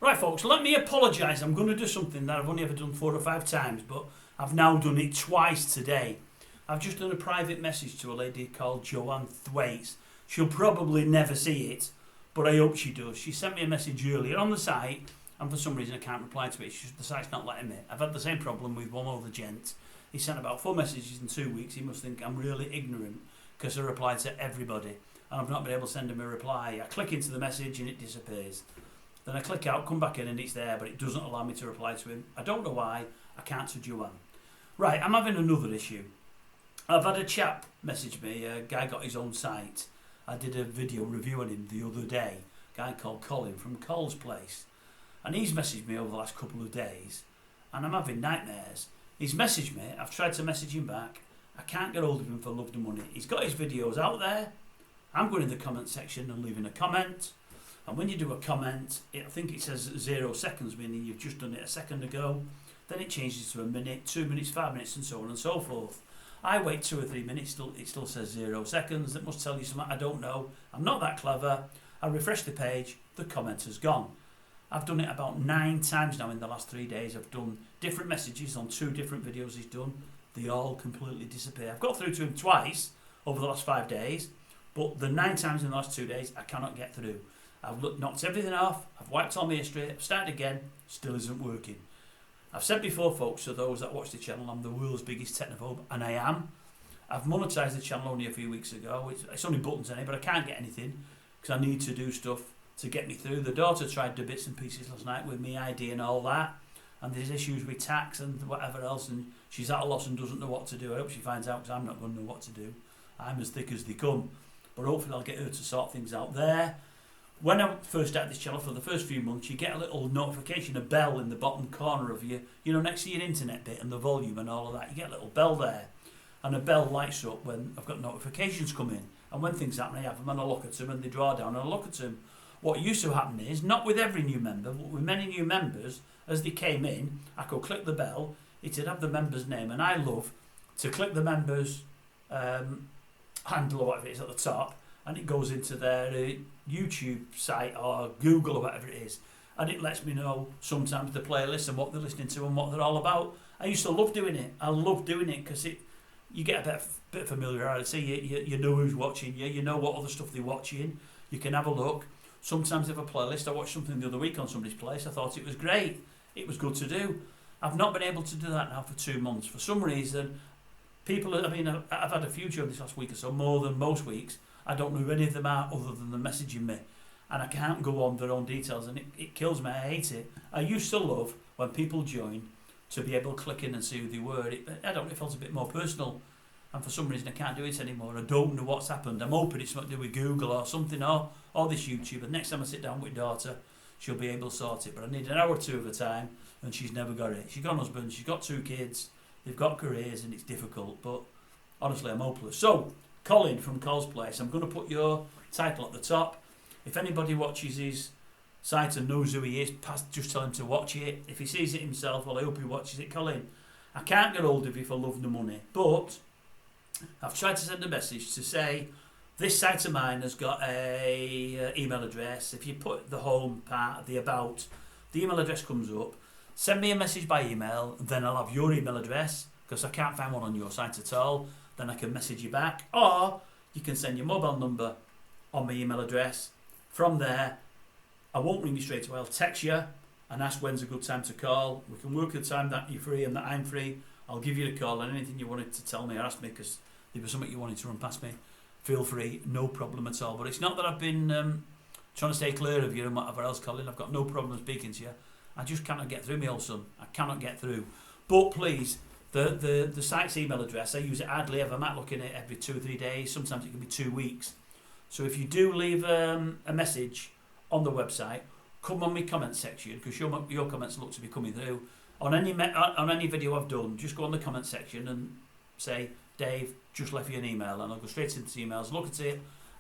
Right folks, let me apologise. I'm going to do something that I've only ever done 4 or 5 times, but I've now done it twice today. I've just done a private message to a lady called Joanne Thwaites. She'll probably never see it, but I hope she does. She sent me a message earlier on the site, and for some reason I can't reply to it. The site's not letting me. I've had the same problem with one other gent. He sent about 4 messages in 2 weeks. He must think I'm really ignorant because I replied to everybody, and I've not been able to send him a reply. I click into the message and it disappears. Then I click out, come back in, and it's there, but it doesn't allow me to reply to him. I don't know why. I can't to Joanne. Right, I'm having another issue. I've had a chap message me. A guy got his own site. I did a video reviewing him the other day. A guy called Colin from COL's place. And he's messaged me over the last couple of days, and I'm having nightmares. He's messaged me. I've tried to message him back. I can't get hold of him for love nor money. He's got his videos out there. I'm going in the comment section and leaving a comment. And when you do a comment, I think it says 0 seconds, meaning you've just done it a second ago. Then it changes to a minute, 2 minutes, 5 minutes, and so on and so forth. I wait 2 or 3 minutes, it still says 0 seconds. That must tell you something I don't know. I'm not that clever. I refresh the page, the comment has gone. I've done it about 9 times now in the last 3 days. I've done different messages on 2 different videos he's done. They all completely disappear. I've got through to him twice over the last 5 days, but the 9 times in the last 2 days, I cannot get through. I've knocked everything off, I've wiped all my history, I've started again, still isn't working. I've said before, folks, to those that watch the channel, I'm the world's biggest technophobe, and I am. I've monetised the channel only a few weeks ago. It's only buttons in it, but I can't get anything because I need to do stuff to get me through. The daughter tried to do bits and pieces last night with me ID and all that, and there's issues with tax and whatever else, and she's at a loss and doesn't know what to do. I hope she finds out because I'm not going to know what to do. I'm as thick as they come, but hopefully I'll get her to sort things out there. When I first started this channel, for the first few months, you get a little notification, a bell in the bottom corner of you know, next to your internet bit and the volume and all of that. You get a little bell there, and a bell lights up when I've got notifications coming. And when things happen, I have them and I look at them, and they draw down and I look at them. What used to happen is, not with every new member, but with many new members, as they came in, I could click the bell, it'd have the member's name, and I love to click the member's handle or whatever it is at the top, and it goes into their YouTube site or Google or whatever it is, and it lets me know sometimes the playlist and what they're listening to and what they're all about. I used to love doing it. I love doing it because you get a bit of familiarity. You know who's watching you. You know what other stuff they're watching. You can have a look. Sometimes they have a playlist. I watched something the other week on somebody's place. I thought it was great. It was good to do. I've not been able to do that now for 2 months. For some reason, I've had a few during this last week or so, more than most weeks. I don't know who any of them are other than them messaging me. And I can't go on their own details, and it kills me. I hate it. I used to love when people join to be able to click in and see who they were. I don't know, it felt a bit more personal. And for some reason I can't do it anymore. I don't know what's happened. I'm hoping it's something to do with Google or something, or this YouTube. And next time I sit down with daughter, she'll be able to sort it. But I need an hour or 2 of her time, and she's never got it. She's got a husband, she's got 2 kids, they've got careers, and it's difficult. But honestly, I'm hopeless. So, Colin from COL's place, I'm going to put your title at the top. If anybody watches his site and knows who he is, just tell him to watch it. If he sees it himself, well, I hope he watches it. Colin, I can't get hold of you for love nor money, but I've tried to send a message to say this site of mine has got a email address. If you put the home part, the about, the email address comes up. Send me a message by email, then I'll have your email address, because I can't find one on your site at all. Then I can message you back, or you can send your mobile number on my email address. From there, I won't ring you straight away. I'll text you and ask when's a good time to call. We can work the time that you're free and that I'm free. I'll give you a call, and anything you wanted to tell me or ask me, because there was something you wanted to run past me, feel free, no problem at all. But it's not that I've been trying to stay clear of you and whatever else, Colin. I've got no problem speaking to you. I just cannot get through, my old son. I cannot get through. But please, the site's email address, I use it hardly ever. I might look in it every 2 or 3 days. Sometimes it can be 2 weeks. So if you do leave a message on the website, come on my comment section, because your comments look to be coming through. On any video I've done, just go on the comment section and say, Dave, just left you an email, and I'll go straight into the emails, look at it,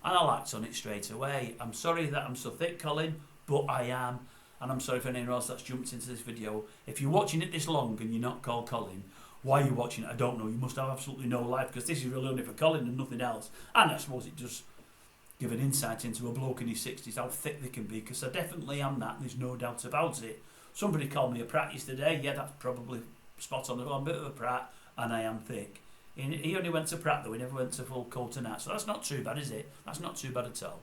and I'll act on it straight away. I'm sorry that I'm so thick, Colin, but I am. And I'm sorry for anyone else that's jumped into this video. If you're watching it this long and you're not called Colin, why are you watching it? I don't know. You must have absolutely no life, because this is really only for Colin and nothing else. And I suppose it just give an insight into a bloke in his 60s, how thick they can be, because I definitely am that, there's no doubt about it. Somebody called me a prat yesterday. Yeah, that's probably spot on. I'm a bit of a prat, and I am thick. He only went to prat though, he never went to full coat and hat, so that's not too bad, is it? That's not too bad at all.